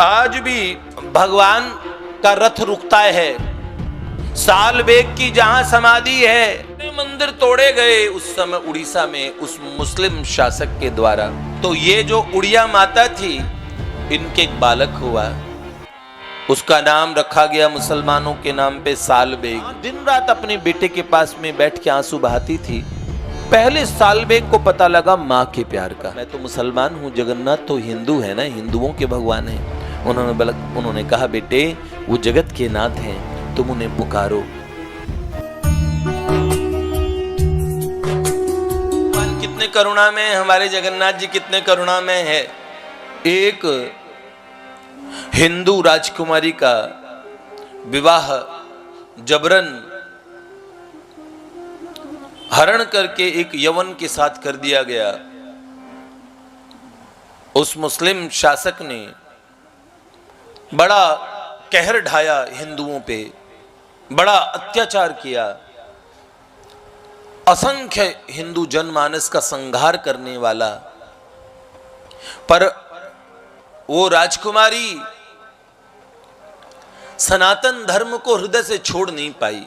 आज भी भगवान का रथ रुकता है। साल बेग की जहां समाधि है, मंदिर तोड़े गए उस समय उड़ीसा में उस मुस्लिम शासक के द्वारा। तो ये जो उड़िया माता थी, इनके एक बालक हुआ, उसका नाम रखा गया मुसलमानों के नाम पे साल बेग। दिन रात अपने बेटे के पास में बैठ के आंसू बहाती थी। पहले साल बेग को पता लगा माँ के प्यार का। मैं तो मुसलमान हूँ, जगन्नाथ तो हिंदू है ना, हिंदुओं के भगवान है। उन्होंने कहा, बेटे वो जगत के नाथ हैं, तुम उन्हें पुकारो। भगवान कितने करुणा में, हमारे जगन्नाथ जी कितने करुणा में है। एक हिंदू राजकुमारी का विवाह जबरन हरण करके एक यवन के साथ कर दिया गया। उस मुस्लिम शासक ने बड़ा कहर ढाया हिंदुओं पे, बड़ा अत्याचार किया। असंख्य हिंदू जनमानस का संहार करने वाला, पर वो राजकुमारी सनातन धर्म को हृदय से छोड़ नहीं पाई।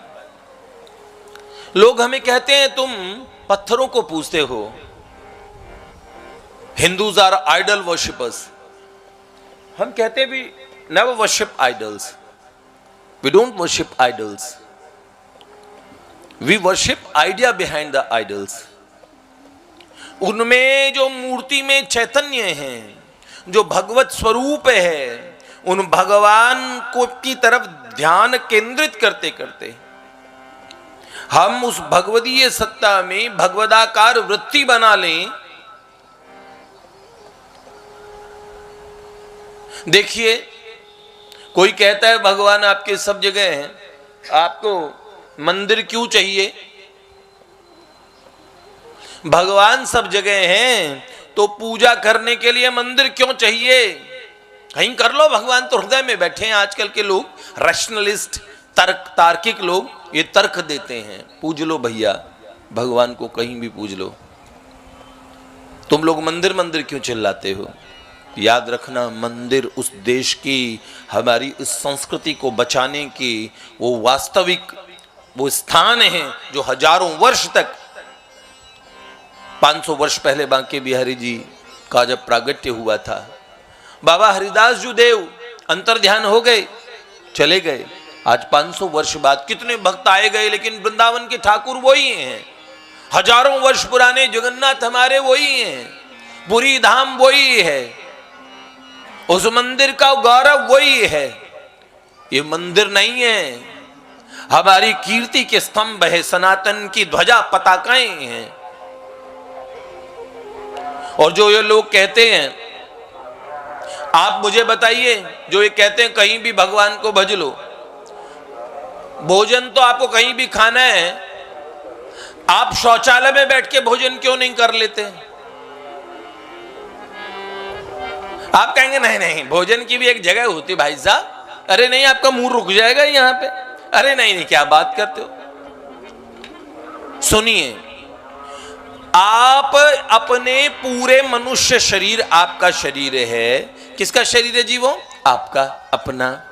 लोग हमें कहते हैं तुम पत्थरों को पूजते हो। Hindus are idol worshippers. हम कहते भी never worship idols, we don't worship idols, we worship idea behind the idols. उनमें जो मूर्ति में चैतन्य है, जो भगवत स्वरूप है, उन भगवान को की तरफ ध्यान केंद्रित करते करते हम उस भगवदीय सत्ता में भगवदाकार वृत्ति बना लें। देखिए, कोई कहता है भगवान आपके सब जगह हैं, आपको मंदिर क्यों चाहिए? भगवान सब जगह हैं तो पूजा करने के लिए मंदिर क्यों चाहिए? कहीं कर लो, भगवान तो हृदय में बैठे हैं। आजकल के लोग रैशनलिस्ट, तार्किक लोग ये तर्क देते हैं, पूज लो भैया भगवान को, कहीं भी पूज लो। तुम लोग मंदिर मंदिर क्यों चिल्लाते हो? याद रखना, मंदिर उस देश की, हमारी इस संस्कृति को बचाने की वो वास्तविक वो स्थान है जो हजारों वर्ष तक, 500 वर्ष पहले बांके बिहारी जी का जब प्रागट्य हुआ था, बाबा हरिदास जी देव अंतर्ध्यान हो गए, चले गए। आज 500 वर्ष बाद कितने भक्त आए गए, लेकिन वृंदावन के ठाकुर वही हैं। हजारों वर्ष पुराने जगन्नाथ हमारे वही हैं, पुरी धाम वही है, उस मंदिर का गौरव वही है। ये मंदिर नहीं है, हमारी कीर्ति के स्तंभ है, सनातन की ध्वजा पताकाएं हैं। और जो ये लोग कहते हैं, आप मुझे बताइए, जो ये कहते हैं कहीं भी भगवान को भज लो, भोजन तो आपको कहीं भी खाना है, आप शौचालय में बैठ के भोजन क्यों नहीं कर लेते? आप कहेंगे नहीं नहीं, भोजन की भी एक जगह होती भाई साहब। अरे नहीं, आपका मुंह रुक जाएगा यहाँ पे। अरे नहीं नहीं, क्या बात करते हो? सुनिए, आप अपने पूरे मनुष्य शरीर आपका शरीर है। किसका शरीर है जी? वो आपका अपना।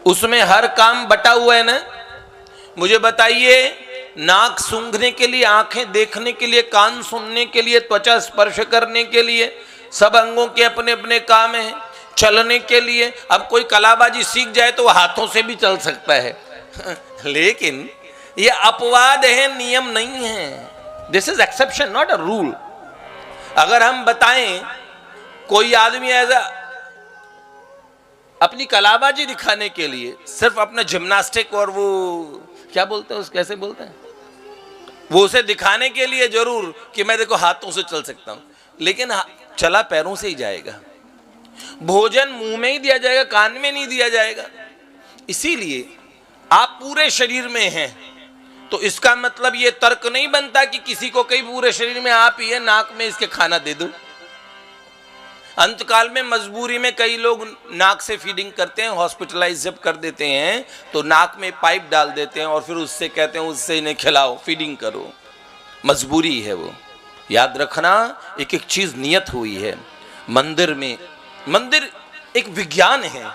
उसमें हर काम बटा हुआ है ना। मुझे बताइए, नाक सूंघने के लिए, आंखें देखने के लिए, कान सुनने के लिए, त्वचा स्पर्श करने के लिए, सब अंगों के अपने अपने काम हैं। चलने के लिए, अब कोई कलाबाजी सीख जाए तो हाथों से भी चल सकता है लेकिन ये अपवाद है, नियम नहीं है। This is exception, not a rule. अगर हम बताएं कोई आदमी ऐसा अपनी कलाबाजी दिखाने के लिए सिर्फ अपना जिम्नास्टिक और वो क्या बोलते हैं, उस कैसे बोलते हैं, वो उसे दिखाने के लिए जरूर कि मैं देखो हाथों से चल सकता हूं, लेकिन चला पैरों से ही जाएगा। भोजन मुंह में ही दिया जाएगा, कान में नहीं दिया जाएगा। इसीलिए आप पूरे शरीर में हैं, तो इसका मतलब ये तर्क नहीं बनता कि किसी को कहीं पूरे शरीर में आप ही है, नाक में इसके खाना दे दो। अंतकाल में मजबूरी में कई लोग नाक से फीडिंग करते हैं, हॉस्पिटलाइज जब कर देते हैं तो नाक में पाइप डाल देते हैं और फिर उससे कहते हैं उससे इन्हें खिलाओ, फीडिंग करो। मजबूरी है वो। याद रखना, एक एक चीज नियत हुई है। मंदिर में, मंदिर एक विज्ञान है।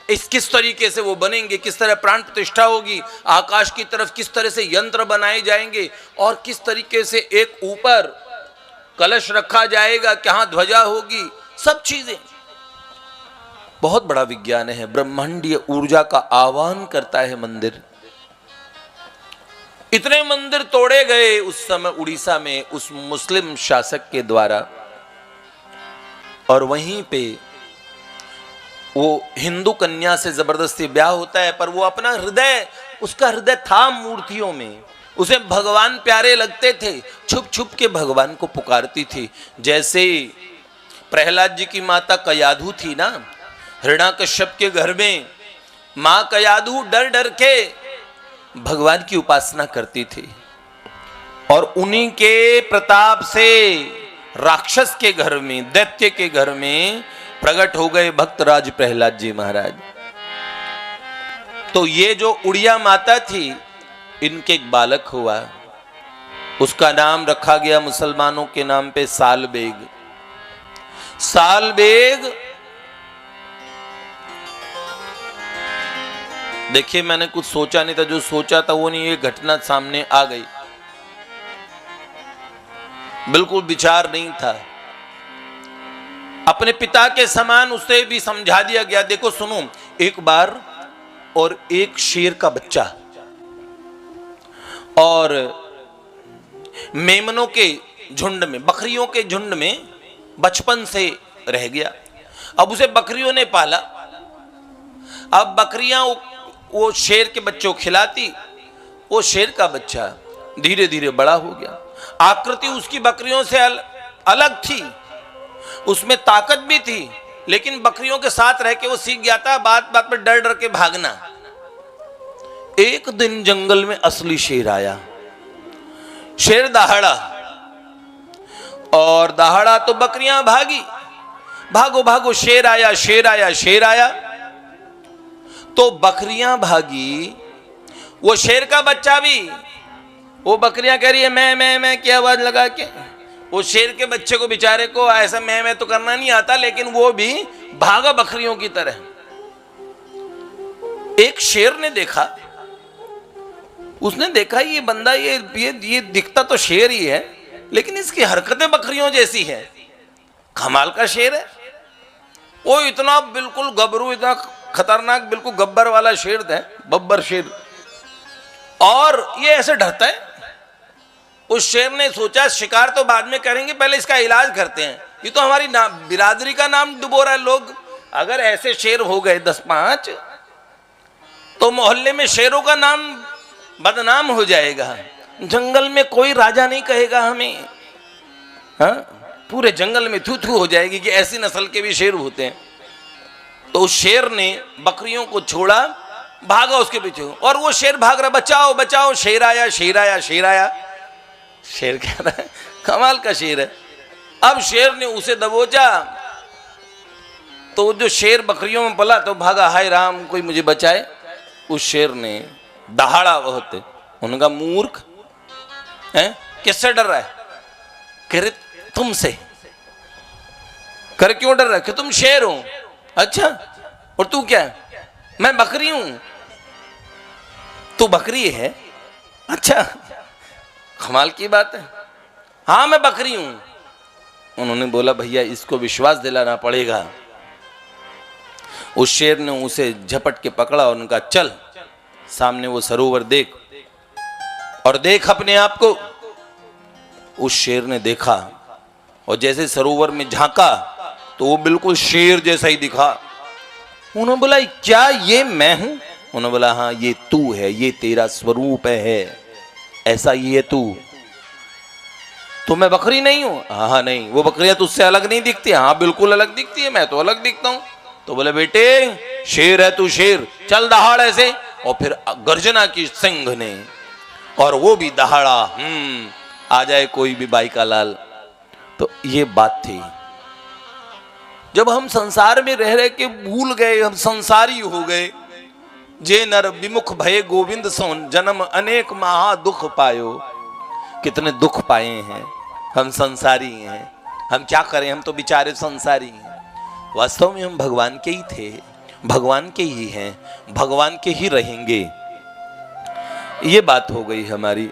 इस किस तरीके से वो बनेंगे, किस तरह प्राण प्रतिष्ठा होगी, आकाश की तरफ किस तरह से यंत्र बनाए जाएंगे और किस तरीके से एक ऊपर कलश रखा जाएगा, कहां ध्वजा होगी, सब चीजें बहुत बड़ा विज्ञान है। ब्रह्मांडीय ऊर्जा का आह्वान करता है मंदिर। इतने मंदिर तोड़े गए उस समय उड़ीसा में उस मुस्लिम शासक के द्वारा, और वहीं पे वो हिंदू कन्या से जबरदस्ती ब्याह होता है, पर वो अपना हृदय, उसका हृदय था मूर्तियों में, उसे भगवान प्यारे लगते थे, छुप छुप के भगवान को पुकारती थी। जैसे प्रहलाद जी की माता कयाधु थी ना, हिरण्याकश्यप के घर में मां कयाधु डर डर के भगवान की उपासना करती थी, और उन्हीं के प्रताप से राक्षस के घर में, दैत्य के घर में प्रकट हो गए भक्तराज प्रहलाद जी महाराज। तो ये जो उड़िया माता थी, इनके एक बालक हुआ, उसका नाम रखा गया मुसलमानों के नाम पे सालबेग। सालबेग, देखिए मैंने कुछ सोचा नहीं था, जो सोचा था वो नहीं, ये घटना सामने आ गई, बिल्कुल विचार नहीं था। अपने पिता के समान उसे भी समझा दिया गया। देखो सुनो, एक बार और एक शेर का बच्चा और मेमनों के झुंड में, बकरियों के झुंड में बचपन से रह गया। अब उसे बकरियों ने पाला। अब बकरियां वो शेर के बच्चों को खिलाती, वो शेर का बच्चा धीरे धीरे बड़ा हो गया। आकृति उसकी बकरियों से अलग थी, उसमें ताकत भी थी, लेकिन बकरियों के साथ रह के वो सीख गया था बात बात पर डर डर के भागना। एक दिन जंगल में असली शेर आया। शेर दहाड़ा, और दहाड़ा तो बकरियां भागी, भागो भागो, शेर आया शेर आया शेर आया। तो बकरियां भागी, वो शेर का बच्चा भी, वो बकरियां कह रही है मैं की आवाज लगा के। वो शेर के बच्चे को बेचारे को ऐसा मैं तो करना नहीं आता, लेकिन वो भी भागा बकरियों की तरह। एक शेर ने देखा, उसने देखा ये बंदा ये दिखता तो शेर ही है, लेकिन इसकी हरकतें बकरियों जैसी है। कमाल का शेर है वो, इतना बिल्कुल गबरू, इतना खतरनाक, बिल्कुल गब्बर वाला शेर है, बब्बर शेर, और ये ऐसे डरता है। उस शेर ने सोचा शिकार तो बाद में करेंगे, पहले इसका इलाज करते हैं, ये तो हमारी बिरादरी का नाम डुबो रहा है। लोग अगर ऐसे शेर हो गए 10-5 तो मोहल्ले में शेरों का नाम बदनाम हो जाएगा। जंगल में कोई राजा नहीं कहेगा हमें, हाँ, पूरे जंगल में थू थू हो जाएगी कि ऐसी नस्ल के भी शेर होते हैं। तो उस शेर ने बकरियों को छोड़ा, भागा उसके पीछे, और वो शेर भाग रहा, बचाओ बचाओ, शेर आया शेर आया शेर आया। शेर कह रहा है, कमाल का शेर है। अब शेर ने उसे दबोचा, तो जो शेर बकरियों में पला तो भागा, हाय राम कोई मुझे बचाए। उस शेर ने दहाड़ा बहुत, उनका मूर्ख है, किससे डर रहा है? कह रहे तुमसे। कर क्यों डर रहा है? कि तुम शेर हो। अच्छा, और तू क्या है? मैं बकरी हूं। तू बकरी है? अच्छा, कमाल की बात है। हाँ मैं बकरी हूं। उन्होंने बोला भैया इसको विश्वास दिलाना पड़ेगा। उस शेर ने उसे झपट के पकड़ा और उनका चल सामने वो सरोवर देख, और देख अपने आप को। उस शेर ने देखा और जैसे सरोवर में झांका तो वो बिल्कुल शेर जैसा ही दिखा। उन्होंने बोला क्या ये मैं हूं? उन्होंने बोला हाँ ये तू है, ये तेरा स्वरूप है, ऐसा ही है तू। तो मैं बकरी नहीं हूं? हाँ नहीं। वो बकरियां तुझसे अलग नहीं दिखती? हाँ बिल्कुल अलग दिखती है, मैं तो अलग दिखता हूं। तो बोले बेटे शेर है तू, शेर, चल दहाड़ ऐसे। और फिर गर्जना की सिंह ने, और वो भी दहाड़ा, आ जाए कोई भी बाई का लाल। तो ये बात थी। जब हम संसार में रह रहे के भूल गए, हम संसारी हो गए। जे नर विमुख भय गोविंद सोन, जन्म अनेक महा दुख पायो। कितने दुख पाए हैं हम, संसारी हैं। हम क्या करें, हम तो बेचारे संसारी हैं। वास्तव में हम भगवान के ही थे, भगवान के ही हैं, भगवान के ही रहेंगे। ये बात हो गई हमारी।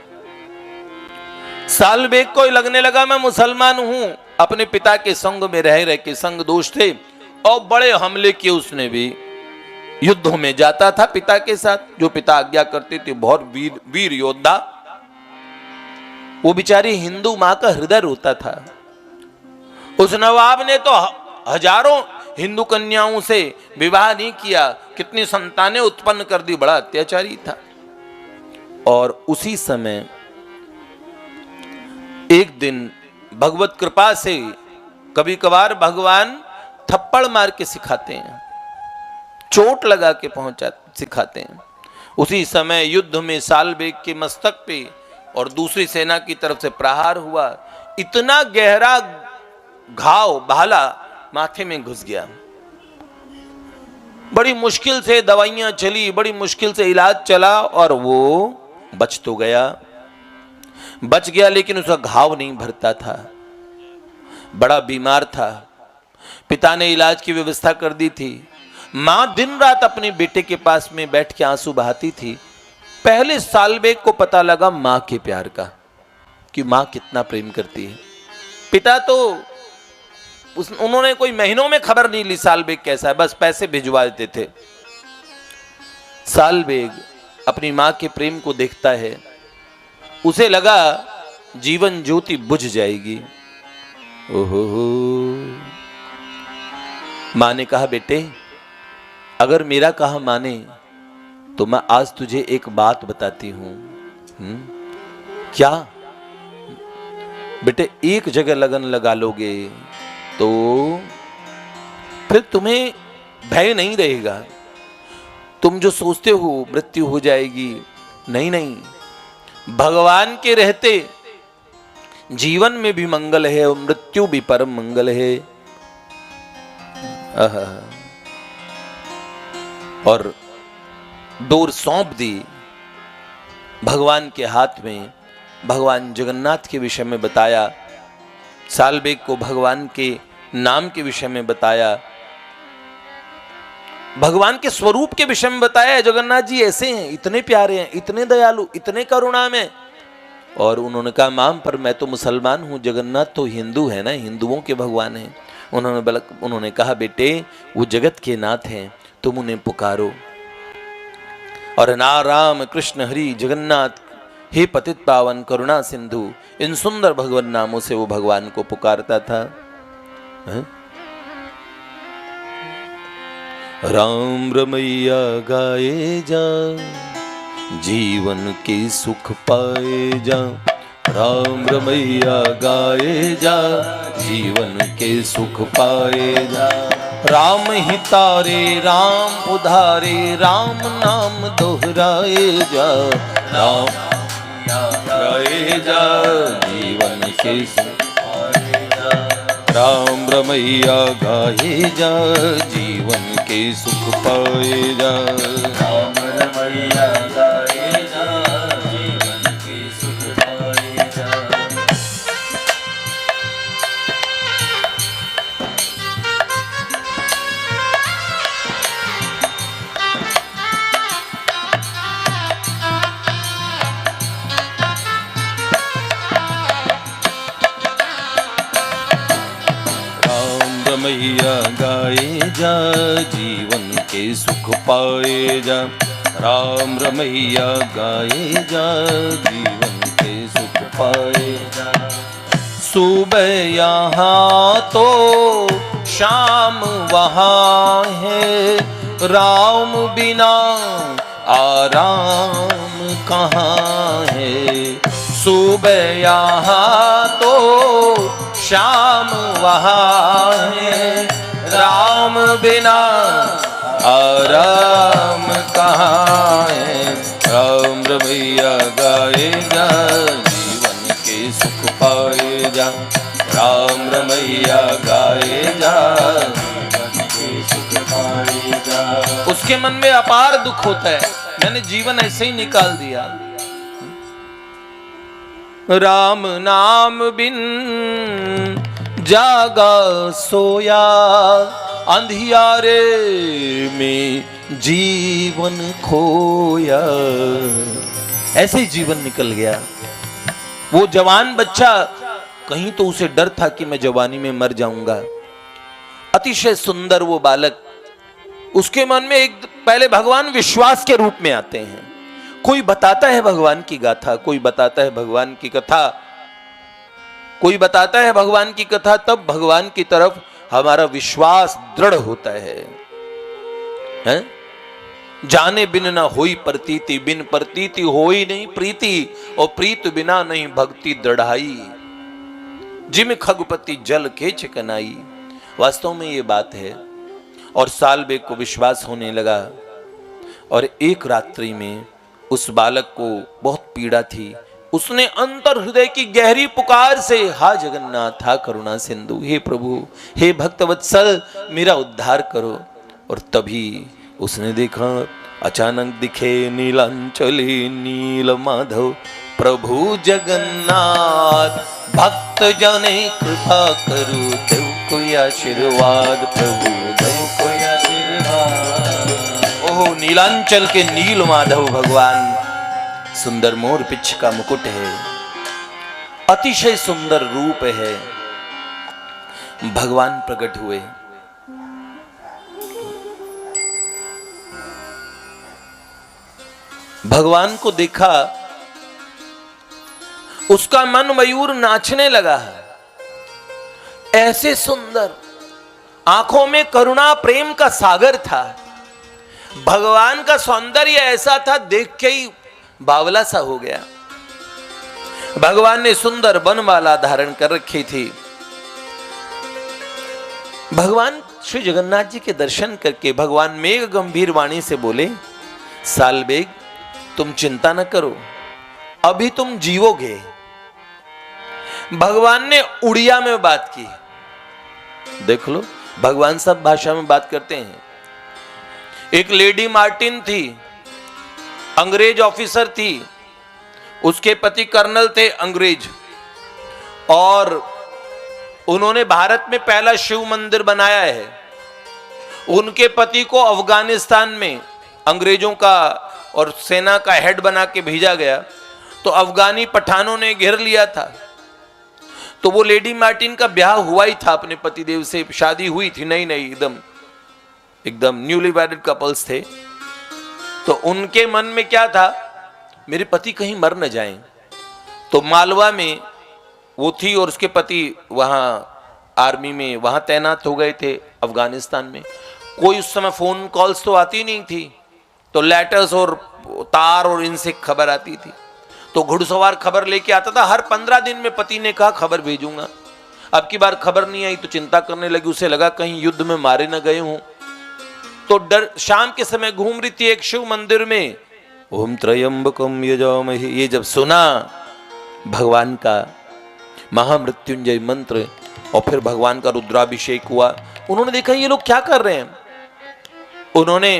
साल बेग को लगने लगा मैं मुसलमान हूं, अपने पिता के संग में रह रह के संग दोष थे, और बड़े हमले किए उसने भी। युद्धों में जाता था पिता के साथ, जो पिता आज्ञा करते थे, बहुत वीर योद्धा। वो बेचारी हिंदू मां का हृदय रोता था। उस नवाब ने तो हजारों हिंदू कन्याओं से विवाह नहीं किया, कितनी संतानें उत्पन्न कर दी, बड़ा अत्याचारी था। और उसी समय एक दिन भगवत कृपा से कभी कभार भगवान थप्पड़ मार के सिखाते हैं, चोट लगा के सिखाते हैं। उसी समय युद्ध में सालबेग के मस्तक पे और दूसरी सेना की तरफ से प्रहार हुआ। इतना गहरा घाव, भाला माथे में घुस गया। बड़ी मुश्किल से दवाइयां चली, बड़ी मुश्किल से इलाज चला, और वो बच तो बच गया, लेकिन उसका घाव नहीं भरता था, बड़ा बीमार था। पिता ने इलाज की व्यवस्था कर दी थी। मां दिन रात अपने बेटे के पास में बैठ के आंसू बहाती थी। पहले सालबेग को पता लगा मां के प्यार का, कि मां कितना प्रेम करती है। पिता तो उन्होंने कोई महीनों में खबर नहीं ली सालबेग कैसा है, बस पैसे भिजवा देते थे। सालबेग अपनी मां के प्रेम को देखता है, उसे लगा जीवन ज्योति बुझ जाएगी। ओहो, मां ने कहा, बेटे अगर मेरा कहा माने तो मैं आज तुझे एक बात बताती हूं। क्या? बेटे एक जगह लगन लगा लोगे तो फिर तुम्हें भय नहीं रहेगा। तुम जो सोचते हो मृत्यु हो जाएगी, नहीं नहीं, भगवान के रहते जीवन में भी मंगल है और मृत्यु भी परम मंगल है। और डोर सौंप दी भगवान के हाथ में। भगवान जगन्नाथ के विषय में बताया, सालबेग को भगवान के नाम के विषय में बताया, भगवान के स्वरूप के विषय में बताया। जगन्नाथ जी ऐसे हैं, इतने प्यारे हैं, इतने दयालु, इतने करुणा में। और उन्होंने कहा, माम पर मैं तो मुसलमान हूं, जगन्नाथ तो हिंदू है ना, हिंदुओं के भगवान हैं। उन्होंने कहा, बेटे वो जगत के नाथ हैं, तुम उन्हें पुकारो। और ना राम कृष्ण हरि जगन्नाथ हे पतित पावन करुणा सिंधु, इन सुंदर भगवान नामों से वो भगवान को पुकारता था। राम रमैया गाए जा, जीवन के सुख पाए जा। राम रमैया गाए जा, जीवन के सुख पाए जा। राम ही तारे राम उधारे, राम नाम दोहराए जा। राम गाए जा, जीवन के सुख पाए जा। राम रमैया गाए जा, जीवन के सुख पाए जा। राम रमैया गाए जा, जीवन के सुख पाए जा। रमैया गाए जा, जीवन के सुख पाए जा। राम रमैया गाए जा, जीवन के सुख पाए जा। सुबह यहाँ तो शाम वहाँ है, राम बिना आराम कहाँ है। सुबह यहाँ तो शाम वहाँ है, राम बिना आराम कहाँ है। राम रमैया गाए जा, जीवन के सुख पाए जा। राम रमैया गाए जा, जीवन के सुख पाए जा। उसके मन में अपार दुख होता है, मैंने जीवन ऐसे ही निकाल दिया। राम नाम बिन जागा सोया अंधियारे में जीवन खोया। ऐसे ही जीवन निकल गया। वो जवान बच्चा, कहीं तो उसे डर था कि मैं जवानी में मर जाऊंगा। अतिशय सुंदर वो बालक, उसके मन में एक पहले भगवान विश्वास के रूप में आते हैं। कोई बताता है भगवान की गाथा, कोई बताता है भगवान की कथा, कोई बताता है भगवान की कथा, तब भगवान की तरफ हमारा विश्वास दृढ़ होता है? जाने बिन ना होई प्रतीति, बिन प्रतीति होई नहीं प्रीति, और प्रीत बिना नहीं भक्ति दृढ़ाई। जिम खगपति जल के चिकनाई। वास्तव में ये बात है। और सालबेग को विश्वास होने लगा, और एक रात्रि में उस बालक को बहुत पीड़ा थी। उसने अंतर हृदय की गहरी पुकार से, हा जगन्नाथ, हा करुणा सिंधु, हे प्रभु, हे भक्तवत्सल, मेरा उद्धार करो। और तभी उसने देखा, अचानक दिखे नीलांचले नील माधव, प्रभु जगन्नाथ, भक्त जने कृपा करो, देव कोई आशीर्वाद, प्रभु देव कोई आशीर्वाद। ओह, नीलांचल के नील माधव भगवान, सुंदर मोर पिछ का मुकुट है, अतिशय सुंदर रूप है। भगवान प्रकट हुए। भगवान को देखा, उसका मन मयूर नाचने लगा है। ऐसे सुंदर, आंखों में करुणा प्रेम का सागर था। भगवान का सौंदर्य ऐसा था, देख के ही बावला सा हो गया। भगवान ने सुंदर बनमाला धारण कर रखी थी। भगवान श्री जगन्नाथ जी के दर्शन करके भगवान मेघ गंभीर वाणी से बोले, सालबेग, तुम चिंता न करो, अभी तुम जीवोगे। भगवान ने उड़िया में बात की। देख लो, भगवान सब भाषा में बात करते हैं। एक लेडी मार्टिन थी, अंग्रेज ऑफिसर थी, उसके पति कर्नल थे अंग्रेज, और उन्होंने भारत में पहला शिव मंदिर बनाया है। उनके पति को अफगानिस्तान में अंग्रेजों का और सेना का हेड बना के भेजा गया, तो अफगानी पठानों ने घेर लिया था। तो वो लेडी मार्टिन का ब्याह हुआ ही था, अपने पतिदेव से शादी हुई थी, नई नई, एकदम न्यूली मैरिड कपल्स थे। तो उनके मन में क्या था, मेरे पति कहीं मर न जाएं। तो मालवा में वो थी और उसके पति वहां आर्मी में वहां तैनात हो गए थे अफगानिस्तान में। कोई उस समय फोन कॉल्स तो आती नहीं थी, तो लेटर्स और तार और इनसे खबर आती थी। तो घुड़सवार खबर लेके आता था। हर 15 दिन में पति ने कहा खबर भेजूंगा। अब की बार खबर नहीं आई तो चिंता करने लगी। उसे लगा कहीं युद्ध में मारे न गए हों। तो डर, शाम के समय घूम रही थी एक शिव मंदिर में, ओम त्रयंबकम यजामहे, ये जब सुना भगवान का महामृत्युंजय मंत्र और फिर भगवान का रुद्राभिषेक हुआ, उन्होंने देखा ये लोग क्या कर रहे हैं। उन्होंने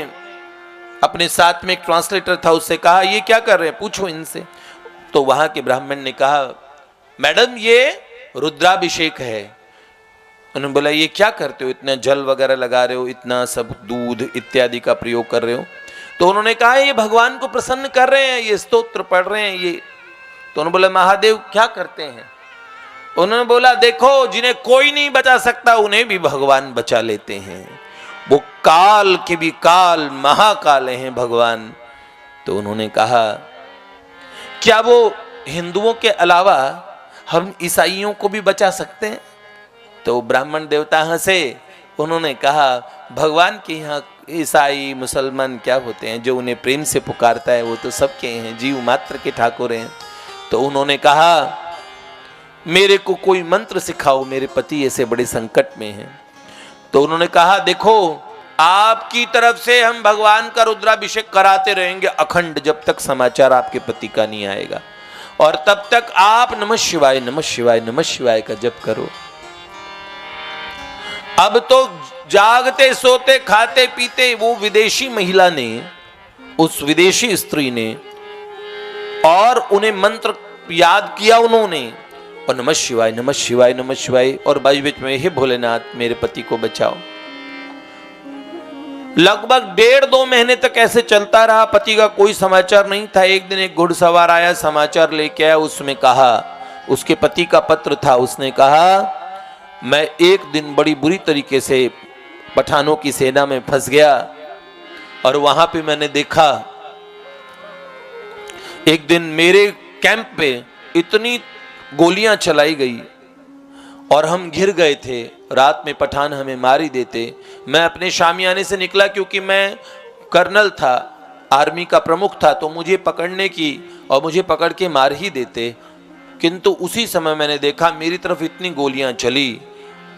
अपने साथ में एक ट्रांसलेटर था, उससे कहा ये क्या कर रहे हैं, पूछो इनसे। तो वहां के ब्राह्मण ने कहा, मैडम ये रुद्राभिषेक है। उन्होंने बोला ये क्या करते हो, इतना जल वगैरह लगा रहे हो, इतना सब दूध इत्यादि का प्रयोग कर रहे हो। तो उन्होंने कहा ये भगवान को प्रसन्न कर रहे हैं, ये स्तोत्र पढ़ रहे हैं ये। तो उन्होंने बोला महादेव क्या करते हैं। उन्होंने बोला देखो, जिन्हें कोई नहीं बचा सकता उन्हें भी भगवान बचा लेते हैं। वो काल के भी काल, महाकाल हैं भगवान। तो उन्होंने कहा क्या वो हिंदुओं के अलावा हम ईसाइयों को भी बचा सकते हैं। तो ब्राह्मण देवता हंसे। उन्होंने कहा भगवान के यहाँ ईसाई मुसलमान क्या होते हैं, जो उन्हें प्रेम से पुकारता है वो तो सबके हैं, जीव मात्र के ठाकुर हैं। तो उन्होंने कहा मेरे को कोई मंत्र सिखाओ, मेरे पति ऐसे बड़े संकट में हैं। तो उन्होंने कहा देखो आपकी तरफ से हम भगवान का रुद्राभिषेक कराते रहेंगे अखंड, जब तक समाचार आपके पति का नहीं आएगा, और तब तक आप नमः शिवाय नमः शिवाय नमः शिवाय का जप करो। अब तो जागते सोते खाते पीते वो विदेशी महिला ने, उस विदेशी स्त्री ने, और उन्हें मंत्र याद किया उन्होंने, और नमः शिवाय नमः शिवाय नमः शिवाय, और बीच बीच में हे भोलेनाथ मेरे पति को बचाओ। लगभग 1.5-2 महीने तक ऐसे चलता रहा। पति का कोई समाचार नहीं था। एक दिन एक घुड़सवार आया, समाचार लेके आया। उसमें कहा, उसके पति का पत्र था, उसने कहा मैं एक दिन बड़ी बुरी तरीके से पठानों की सेना में फंस गया और वहां पे मैंने देखा, एक दिन मेरे कैंप पे इतनी गोलियां चलाई गई और हम घिर गए थे। रात में पठान हमें मार ही देते। मैं अपने शामियाने से निकला क्योंकि मैं कर्नल था, आर्मी का प्रमुख था, तो मुझे पकड़ने की और मुझे पकड़ के मार ही देते। किंतु उसी समय मैंने देखा मेरी तरफ इतनी गोलियां चली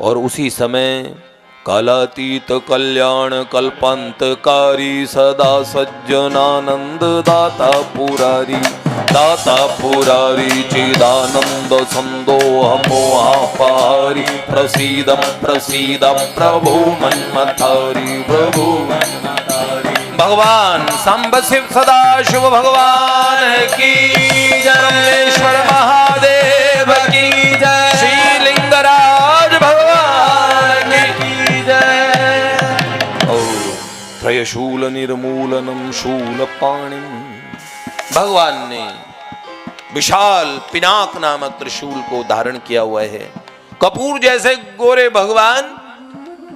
और उसी समय कालातीत कल्याण कल्पांतकारी सदा सज्जनानंद दाता पुरारी चिदानंद संदोह मोहापारी प्रसीद प्रसीद प्रभु मन्मथारी प्रभु भगवान सांब शिव सदा शिव भगवान की जय, ईश्वर महादेव की जय, श्री लिंगराज भगवान की जय। त्रयशूल निर्मूलनम शूल पाणि, भगवान ने विशाल पिनाक नामक त्रिशूल को धारण किया हुआ है। कपूर जैसे गोरे भगवान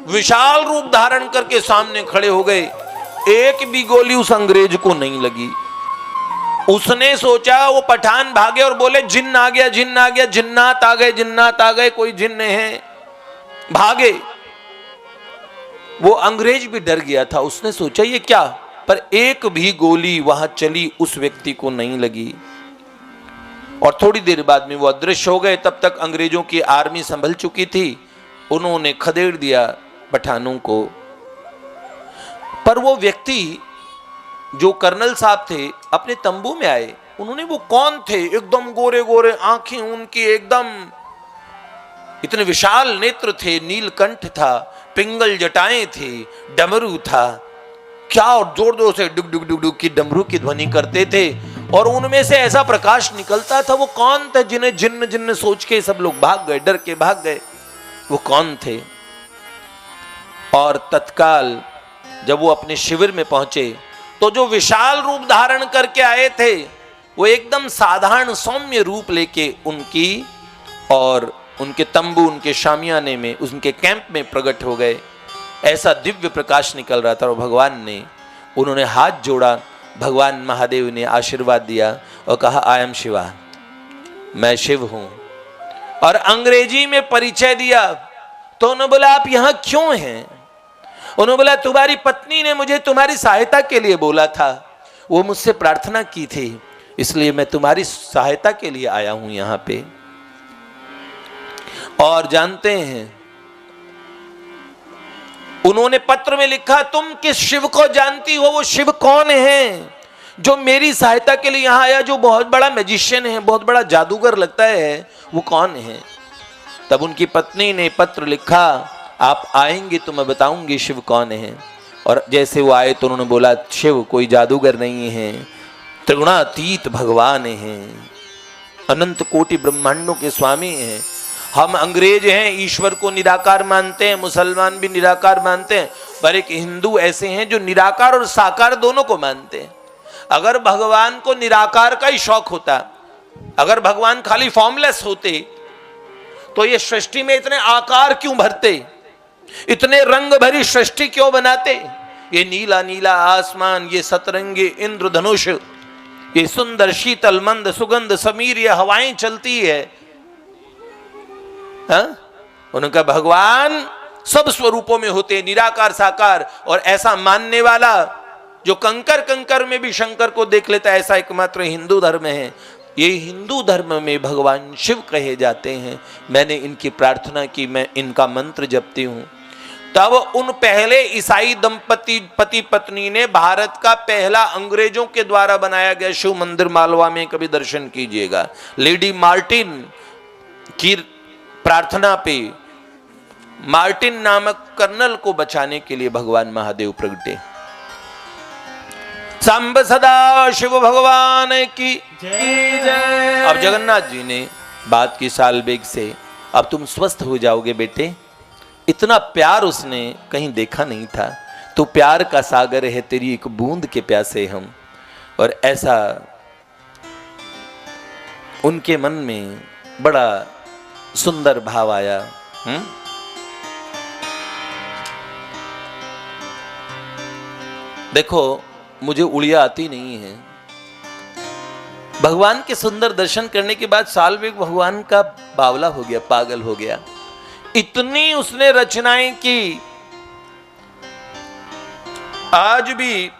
विशाल रूप धारण करके सामने खड़े हो गए। एक भी गोली उस अंग्रेज को नहीं लगी। उसने सोचा, वो पठान भागे और बोले जिन्न आ गया, जिन्न आ गया, जिन्नात आ गए, जिन्नात आ गए, कोई जिन्न है, भागे। वो अंग्रेज भी डर गया था। उसने सोचा ये क्या, पर एक भी गोली वहां चली उस व्यक्ति को नहीं लगी। और थोड़ी देर बाद में वो अदृश्य हो गए। तब तक अंग्रेजों की आर्मी संभल चुकी थी। उन्होंने खदेड़ दिया पठानों को। पर वो व्यक्ति जो कर्नल साहब थे अपने तंबू में आए। उन्होंने, वो कौन थे, एकदम गोरे गोरे आंखें उनकी, एकदम इतने विशाल नेत्र थे, नीलकंठ था, पिंगल जटाएं थी, डमरू था, क्या और जोर जोर से डुग डुग डुग डुग की डमरू की ध्वनि करते थे और उनमें से ऐसा प्रकाश निकलता था। वो कौन थे जिन्हें जिन्न जिन्न सोच के सब लोग भाग गए, डर के भाग गए। वो कौन थे? और तत्काल जब वो अपने शिविर में पहुंचे तो जो विशाल रूप धारण करके आए थे वो एकदम साधारण सौम्य रूप लेके उनकी और उनके तंबू, उनके शामियाने में, उनके कैंप में प्रकट हो गए। ऐसा दिव्य प्रकाश निकल रहा था। और भगवान ने, उन्होंने हाथ जोड़ा, भगवान महादेव ने आशीर्वाद दिया और कहा आई एम शिवा, मैं शिव हूं। और अंग्रेजी में परिचय दिया। तो उन्होंने बोला आप यहां क्यों हैं? उन्होंने बोला तुम्हारी पत्नी ने मुझे तुम्हारी सहायता के लिए बोला था, वो मुझसे प्रार्थना की थी, इसलिए मैं तुम्हारी सहायता के लिए आया हूं यहां पे। और जानते हैं उन्होंने पत्र में लिखा, तुम किस शिव को जानती हो? वो शिव कौन है जो मेरी सहायता के लिए यहां आया, जो बहुत बड़ा मैजिशियन है, बहुत बड़ा जादूगर लगता है, वो कौन है? तब उनकी पत्नी ने पत्र लिखा, आप आएंगे तो मैं बताऊंगी शिव कौन है। और जैसे वो आए तो उन्होंने बोला शिव कोई जादूगर नहीं है, त्रिगुणातीत भगवान हैं, अनंत कोटि ब्रह्मांडों के स्वामी हैं। हम अंग्रेज हैं, ईश्वर को निराकार मानते हैं, मुसलमान भी निराकार मानते हैं, पर एक हिंदू ऐसे हैं जो निराकार और साकार दोनों को मानते हैं। अगर भगवान को निराकार का ही शौक होता, अगर भगवान खाली फॉर्मलेस होते तो ये सृष्टि में इतने आकार क्यों भरते, इतने रंग भरी सृष्टि क्यों बनाते? ये नीला नीला आसमान, ये सतरंगी इंद्रधनुष, ये सुंदर शीतल मंद सुगंध समीर, ये हवाएं चलती है। उनका भगवान सब स्वरूपों में होते, निराकार साकार। और ऐसा मानने वाला जो कंकर कंकर में भी शंकर को देख लेता है, ऐसा एकमात्र हिंदू धर्म है। ये हिंदू धर्म में भगवान शिव कहे जाते हैं। मैंने इनकी प्रार्थना की, मैं इनका मंत्र जपती हूं। तब उन पहले ईसाई दंपति पति पत्नी ने भारत का पहला अंग्रेजों के द्वारा बनाया गया शिव मंदिर मालवा में कभी दर्शन कीजिएगा। लेडी मार्टिन की प्रार्थना पे मार्टिन नामक कर्नल को बचाने के लिए भगवान महादेव प्रगटे। सांब सदा शिव भगवान की जय। अब जगन्नाथ जी ने बात की सालबेग से, अब तुम स्वस्थ हो जाओगे बेटे। इतना प्यार उसने कहीं देखा नहीं था। तो प्यार का सागर है, तेरी एक बूंद के प्यासे हम। और ऐसा उनके मन में बड़ा सुंदर भाव आया। देखो, मुझे उड़िया आती नहीं है। भगवान के सुंदर दर्शन करने के बाद सालबेग भगवान का बावला हो गया, पागल हो गया। इतनी उसने रचनाएं की। आज भी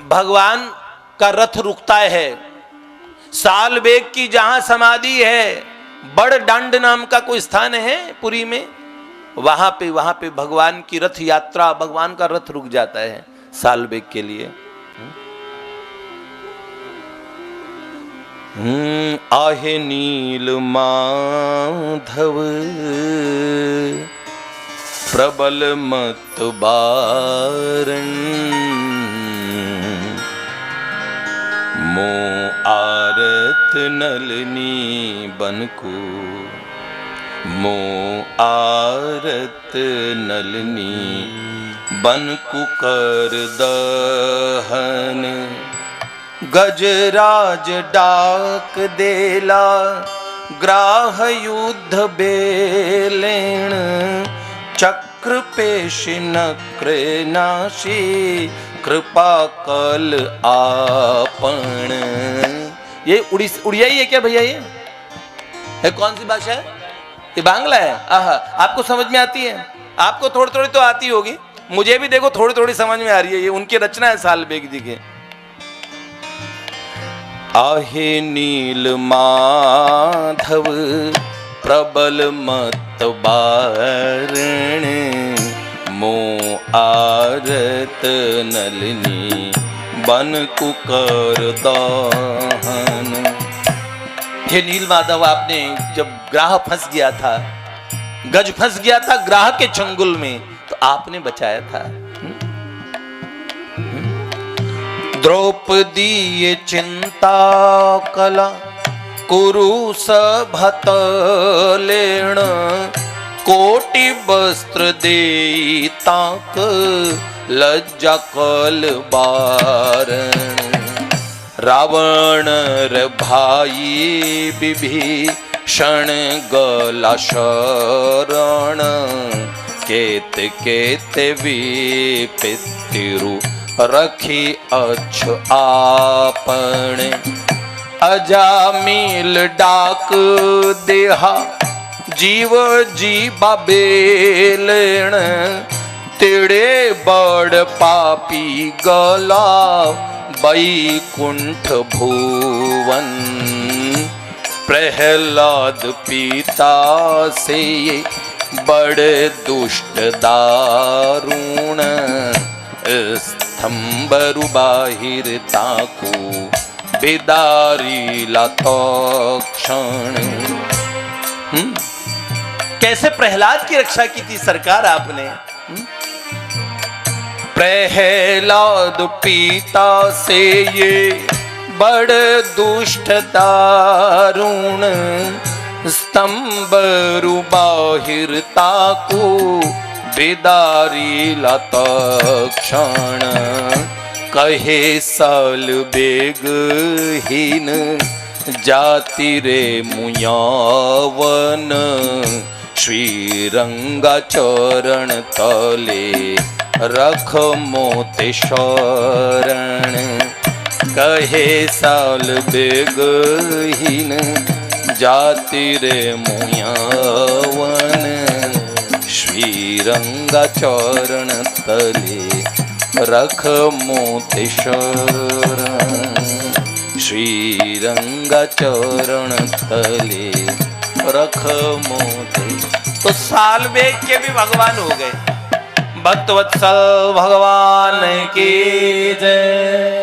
भगवान का रथ रुकता है। सालबेग की जहां समाधि है, बड़ डांड नाम का कोई स्थान है पुरी में, वहां पे भगवान की रथ यात्रा, भगवान का रथ रुक जाता है सालबेग के लिए। आहे नील माधव प्रबल मत बारण, मो आरत नलनी बनकु, मो आरत नलनी बनकु कर दहन, गजराज डाक देला ग्राह युद्ध बेलेण, चक्र पेशी नक्र नाशी कृपा कल आपन। ये उड़ियाई है क्या भैया? ये है कौन सी भाषा है? ये बांग्ला है। आहा, आपको समझ में आती है? आपको थोड़ी थोड़ी तो आती होगी, मुझे भी देखो थोड़ी थोड़ी समझ में आ रही है। ये उनकी रचना है सालबेग जी के। आहे नील माधव प्रबल मत बारण, मो आरत नलनी बन कुकर दहन। हे नील माधव, आपने जब ग्राह फंस गया था, गज फंस गया था ग्राह के चंगुल में, तो आपने बचाया था। द्रौपदी चिंता कला कुरु सभत लेण, कोटि वस्त्र दे ताक लज्जा कल बारण। रावण रे भाई विभीषण गला शरण, केत केत विपितिरु रखी अच्छ आपन। अजामिल डाक देहा जीव जीवा बेलेण, तेड़े बड़ पापी गला बैकुंठ भुवन। प्रहलाद पिता से बड़ दुष्ट दारुण, स्तंभरु बाहिर ताकू बेदारी लातो क्षण। कैसे प्रहलाद की रक्षा की थी सरकार आपने? प्रहलाद पिता से ये बड़ दुष्ट दारुण, स्तंभरु बाहिर ताकू बेदारी लाता क्षण। कहे सालबेग हीन जाति रे मुयावन, श्रीरंगा चरण तले रख मोते शरण। कहे सालबेग हीन जाति रे मुयावन, श्रीरंगा चरण तले रख मोते शरण। श्रीरंगा चरण तले रख मोते। तो सालबेग के भी भगवान हो गए। भक्तवत्सल भगवान की जय।